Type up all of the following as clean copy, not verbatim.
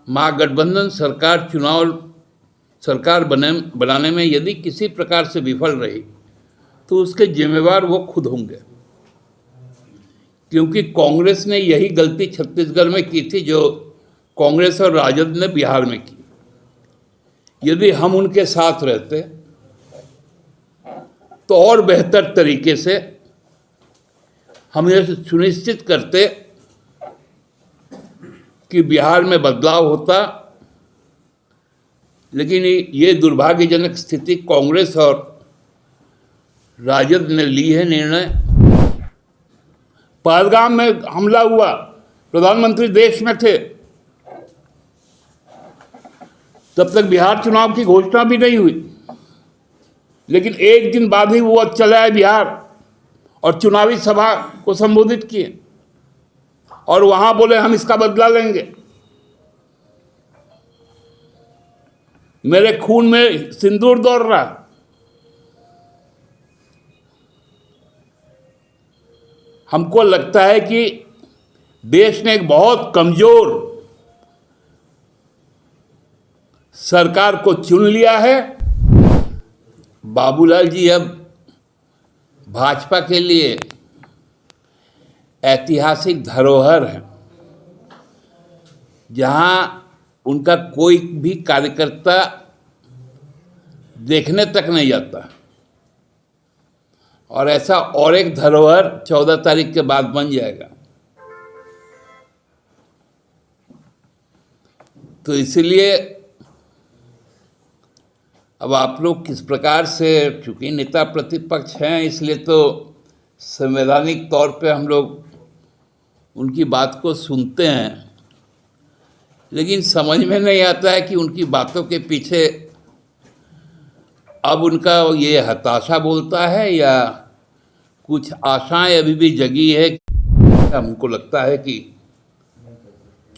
महागठबंधन सरकार बनाने में यदि किसी प्रकार से विफल रही तो उसके जिम्मेवार वो खुद होंगे, क्योंकि कांग्रेस ने यही गलती छत्तीसगढ़ में की थी जो कांग्रेस और राजद ने बिहार में की। यदि हम उनके साथ रहते तो और बेहतर तरीके से हम यह सुनिश्चित करते कि बिहार में बदलाव होता, लेकिन ये दुर्भाग्यजनक स्थिति कांग्रेस और राजद ने ली है निर्णय। पहलगाम में हमला हुआ, प्रधानमंत्री देश में थे, तब तक बिहार चुनाव की घोषणा भी नहीं हुई, लेकिन एक दिन बाद ही वो चला है बिहार और चुनावी सभा को संबोधित किए और वहां बोले हम इसका बदला लेंगे। मेरे खून में सिंदूर दौड़ रहा है। हमको लगता है कि देश ने एक बहुत कमजोर सरकार को चुन लिया है। बाबूलाल जी अब भाजपा के लिए ऐतिहासिक धरोहर है, जहां उनका कोई भी कार्यकर्ता देखने तक नहीं जाता, और ऐसा और एक धरोहर 14 तारीख के बाद बन जाएगा। तो इसलिए अब आप लोग किस प्रकार से, चूंकि नेता प्रतिपक्ष हैं इसलिए तो संवैधानिक तौर पे हम लोग उनकी बात को सुनते हैं, लेकिन समझ में नहीं आता है कि उनकी बातों के पीछे अब उनका ये हताशा बोलता है या कुछ आशाएं अभी भी जगी है। हमको लगता है कि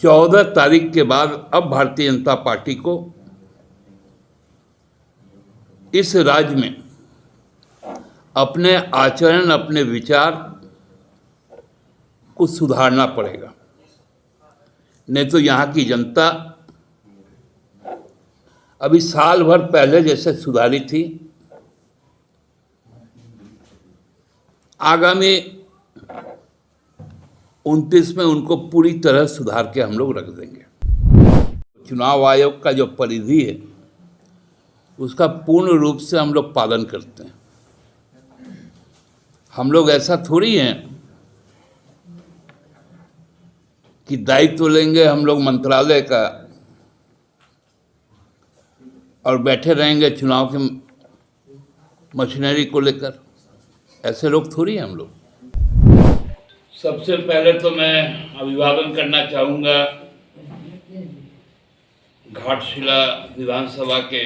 14 तारीख के बाद अब भारतीय जनता पार्टी को इस राज्य में अपने आचरण, अपने विचार को सुधारना पड़ेगा, नहीं तो यहाँ की जनता अभी साल भर पहले जैसे सुधारी थी, आगामी 29 में उनको पूरी तरह सुधार के हम लोग रख देंगे। चुनाव आयोग का जो परिधि है उसका पूर्ण रूप से हम लोग पालन करते हैं। हम लोग ऐसा थोड़ी हैं कि दायित्व लेंगे हम लोग मंत्रालय का और बैठे रहेंगे चुनाव की मशीनरी को लेकर। ऐसे लोग थोड़ी हैं हम लोग। सबसे पहले तो मैं अभिवादन करना चाहूँगा घाटशिला विधानसभा के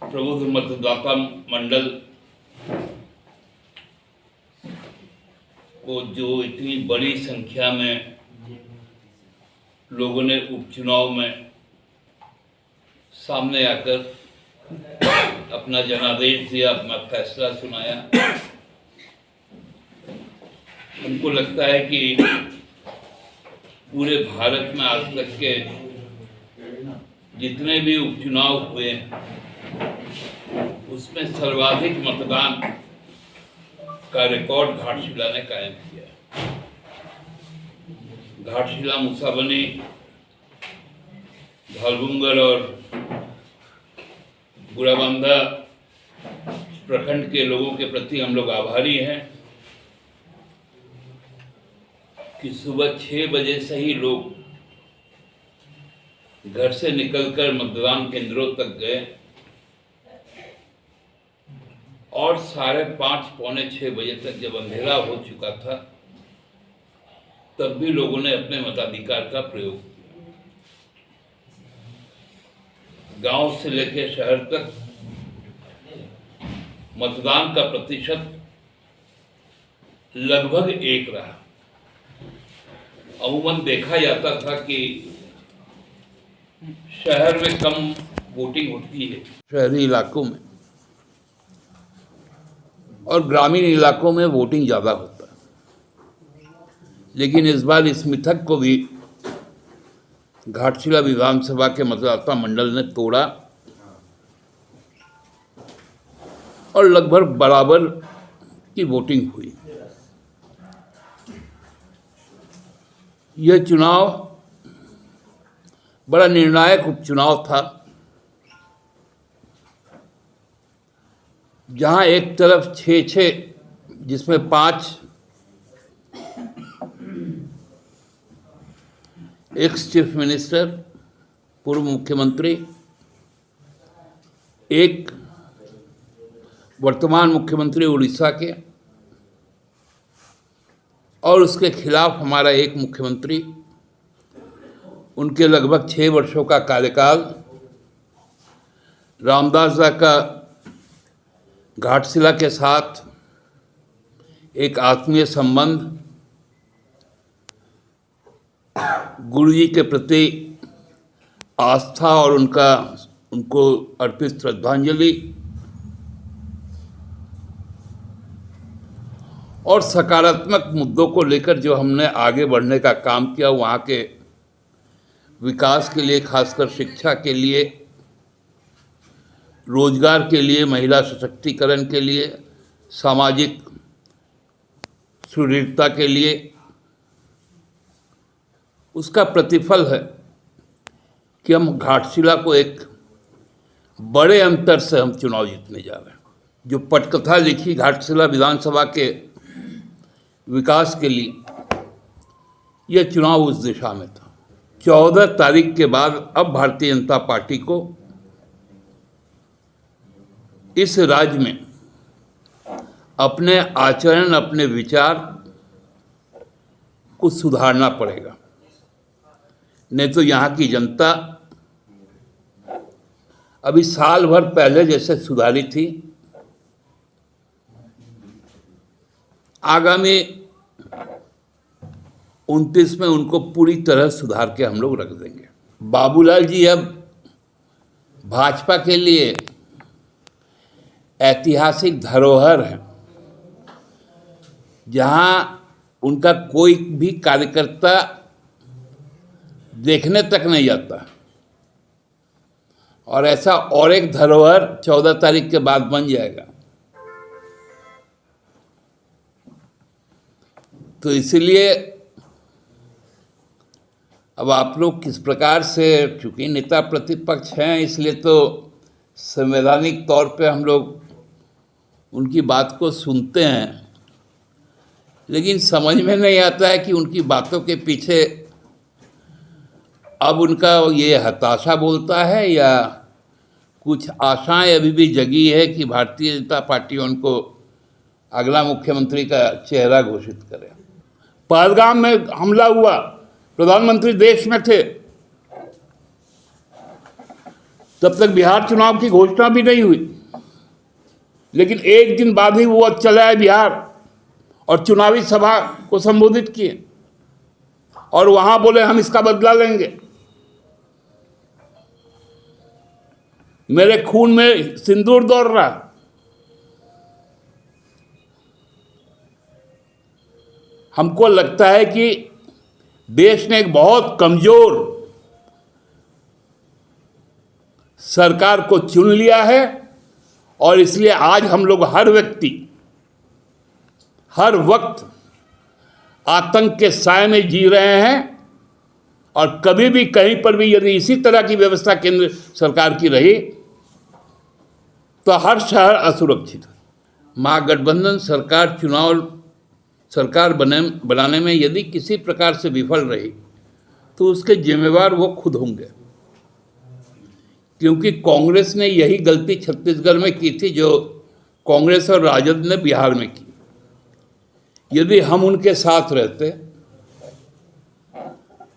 प्रबुद्ध मतदाता मंडल को, जो इतनी बड़ी संख्या में लोगों ने उपचुनाव में सामने आकर अपना जनादेश दिया, अपना फैसला सुनाया। हमको लगता है कि पूरे भारत में आज तक के जितने भी उपचुनाव हुए हैं उसमें सर्वाधिक मतदान का रिकॉर्ड घाटशिला ने कायम किया है। घाटशिला, मुसाबनी, भालबुंगर और गुड़ाबंधा प्रखंड के लोगों के प्रति हम लोग आभारी हैं कि सुबह 6 बजे से ही लोग घर से निकलकर मतदान केंद्रों तक गए और 5:30 पौने 6 बजे तक जब अंधेरा हो चुका था तब भी लोगों ने अपने मताधिकार का प्रयोग किया। गांव से लेकर शहर तक मतदान का प्रतिशत लगभग एक रहा। अमूमन देखा जाता था कि शहर में कम वोटिंग होती है शहरी इलाकों में, और ग्रामीण इलाकों में वोटिंग ज़्यादा होता है। लेकिन इस बार इस मिथक को भी घाटशिला विधानसभा के मतदाता मंडल ने तोड़ा और लगभग बराबर की वोटिंग हुई। यह चुनाव बड़ा निर्णायक उपचुनाव था, जहां एक तरफ 6 जिसमें 5 एक्स चीफ मिनिस्टर, पूर्व मुख्यमंत्री, एक वर्तमान मुख्यमंत्री उड़ीसा के और उसके खिलाफ हमारा एक मुख्यमंत्री, उनके लगभग 6 वर्षों का कार्यकाल, रामदास जी का घाटशिला के साथ एक आत्मीय संबंध, गुरु जी के प्रति आस्था और उनको अर्पित श्रद्धांजलि और सकारात्मक मुद्दों को लेकर जो हमने आगे बढ़ने का काम किया, वहाँ के विकास के लिए, खासकर शिक्षा के लिए, रोजगार के लिए, महिला सशक्तिकरण के लिए, सामाजिक सुदृढ़ता के लिए, उसका प्रतिफल है कि हम घाटशिला को एक बड़े अंतर से हम चुनाव जीतने जा रहे हैं। जो पटकथा लिखी घाटशिला विधानसभा के विकास के लिए, यह चुनाव उस दिशा में था। 14 तारीख के बाद अब भारतीय जनता पार्टी को इस राज्य में अपने आचरण, अपने विचार को सुधारना पड़ेगा, नहीं तो यहाँ की जनता अभी साल भर पहले जैसे सुधारी थी, आगामी 29 में उनको पूरी तरह सुधार के हम लोग रख देंगे। बाबूलाल जी अब भाजपा के लिए ऐतिहासिक धरोहर है, जहां उनका कोई भी कार्यकर्ता देखने तक नहीं जाता, और ऐसा और एक धरोहर 14 तारीख के बाद बन जाएगा। तो इसलिए अब आप लोग किस प्रकार से, चूंकि नेता प्रतिपक्ष हैं, इसलिए तो संवैधानिक तौर पे हम लोग उनकी बात को सुनते हैं, लेकिन समझ में नहीं आता है कि उनकी बातों के पीछे अब उनका ये हताशा बोलता है या कुछ आशाएं अभी भी जगी है कि भारतीय जनता पार्टी उनको अगला मुख्यमंत्री का चेहरा घोषित करे। पहलगाम में हमला हुआ, प्रधानमंत्री देश में थे, तब तक बिहार चुनाव की घोषणा भी नहीं हुई, लेकिन एक दिन बाद ही वो चले आए बिहार और चुनावी सभा को संबोधित किए और वहां बोले हम इसका बदला लेंगे। मेरे खून में सिंदूर दौड़ रहा। हमको लगता है कि देश ने एक बहुत कमजोर सरकार को चुन लिया है, और इसलिए आज हम लोग हर व्यक्ति हर वक्त आतंक के साए में जी रहे हैं, और कभी भी कहीं पर भी यदि इसी तरह की व्यवस्था केंद्र सरकार की रही तो हर शहर असुरक्षित है। महागठबंधन सरकार बनाने में यदि किसी प्रकार से विफल रही तो उसके जिम्मेवार वो खुद होंगे, क्योंकि कांग्रेस ने यही गलती छत्तीसगढ़ में की थी जो कांग्रेस और राजद ने बिहार में की। यदि हम उनके साथ रहते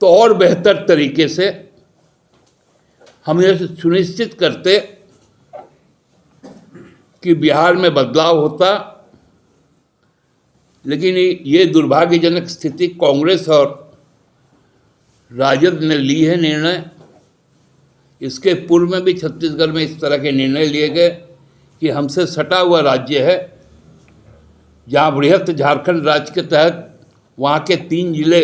तो और बेहतर तरीके से हम ये सुनिश्चित करते कि बिहार में बदलाव होता, लेकिन ये दुर्भाग्यजनक स्थिति कांग्रेस और राजद ने ली है निर्णय। इसके पूर्व में भी छत्तीसगढ़ में इस तरह के निर्णय लिए गए कि हमसे सटा हुआ राज्य है, जहाँ बृहत झारखंड राज्य के तहत वहाँ के 3 जिले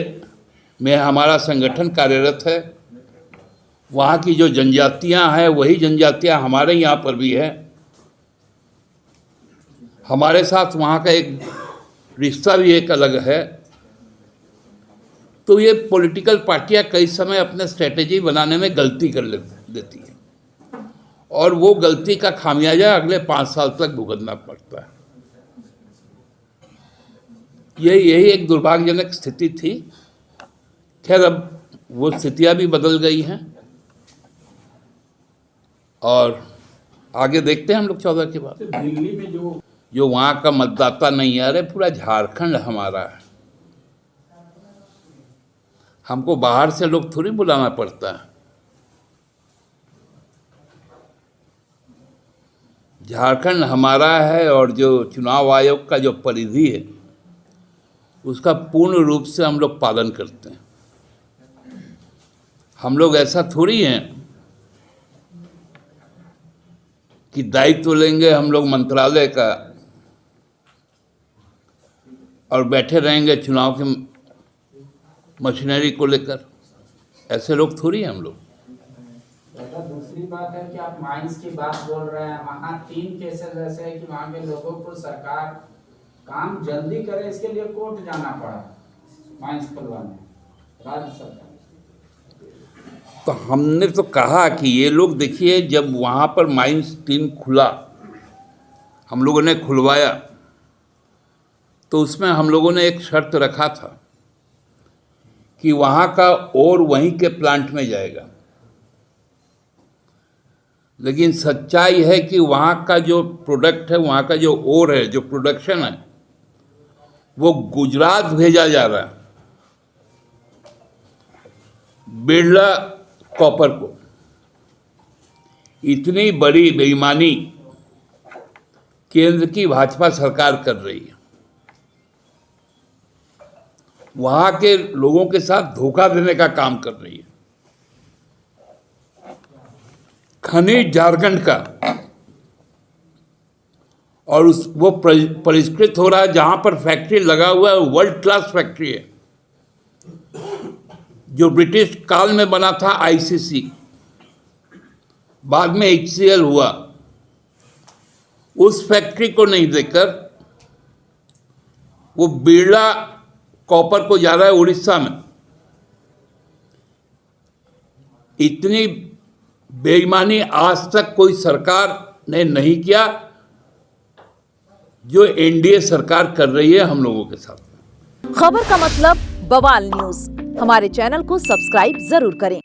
में हमारा संगठन कार्यरत है, वहाँ की जो जनजातियाँ हैं वही जनजातियाँ हमारे यहाँ पर भी है। हमारे साथ वहाँ का एक रिश्ता भी एक अलग है। तो ये पॉलिटिकल पार्टियां कई समय अपने स्ट्रेटेजी बनाने में गलती कर देती है और वो गलती का खामियाजा अगले 5 साल तक भुगतना पड़ता है। यही एक दुर्भाग्यजनक स्थिति थी। खैर अब वो स्थितियां भी बदल गई हैं और आगे देखते हैं हम लोग 14 के बाद। दिल्ली में जो वहाँ का मतदाता नहीं आ रहे, पूरा झारखंड हमारा है। हमको बाहर से लोग थोड़ी बुलाना पड़ता है। झारखंड हमारा है और जो चुनाव आयोग का जो परिधि है उसका पूर्ण रूप से हम लोग पालन करते हैं। हम लोग ऐसा थोड़ी हैं कि दायित्व लेंगे हम लोग मंत्रालय का और बैठे रहेंगे चुनाव के मशीनरी को लेकर। ऐसे लोग थोड़ी हैं हम लोग। दूसरी बात है कि आप माइंस की बात बोल रहे हैं, वहाँ 3 केसेस ऐसे हैं कि वहाँ के लोगों को सरकार काम जल्दी करे इसके लिए कोर्ट जाना पड़ा माइंस खुलवाने, राज्य सरकार। तो हमने तो कहा कि ये लोग देखिए, जब वहाँ पर माइंस 3 खुला, हम लोगों ने खुलवाया, तो उसमें हम लोगों ने एक शर्त रखा था कि वहाँ का और वहीं के प्लांट में जाएगा। लेकिन सच्चाई है कि वहाँ का जो प्रोडक्ट है, वहाँ का जो ओर है, जो प्रोडक्शन है, वो गुजरात भेजा जा रहा है, बिरला कॉपर को। इतनी बड़ी बेईमानी केंद्र की भाजपा सरकार कर रही है। वहाँ के लोगों के साथ धोखा देने का काम कर रही है। खनिज झारखंड का, और वो परिष्कृत हो रहा है। जहाँ पर फैक्ट्री लगा हुआ है वर्ल्ड क्लास फैक्ट्री है, जो ब्रिटिश काल में बना था आईसीसी, बाद में HCL हुआ। उस फैक्ट्री को नहीं देकर वो बिरला कॉपर को जा रहा है उड़ीसा में। इतनी बेईमानी आज तक कोई सरकार ने नहीं किया जो एनडीए सरकार कर रही है हम लोगों के साथ। खबर का मतलब बवाल न्यूज। हमारे चैनल को सब्सक्राइब जरूर करें।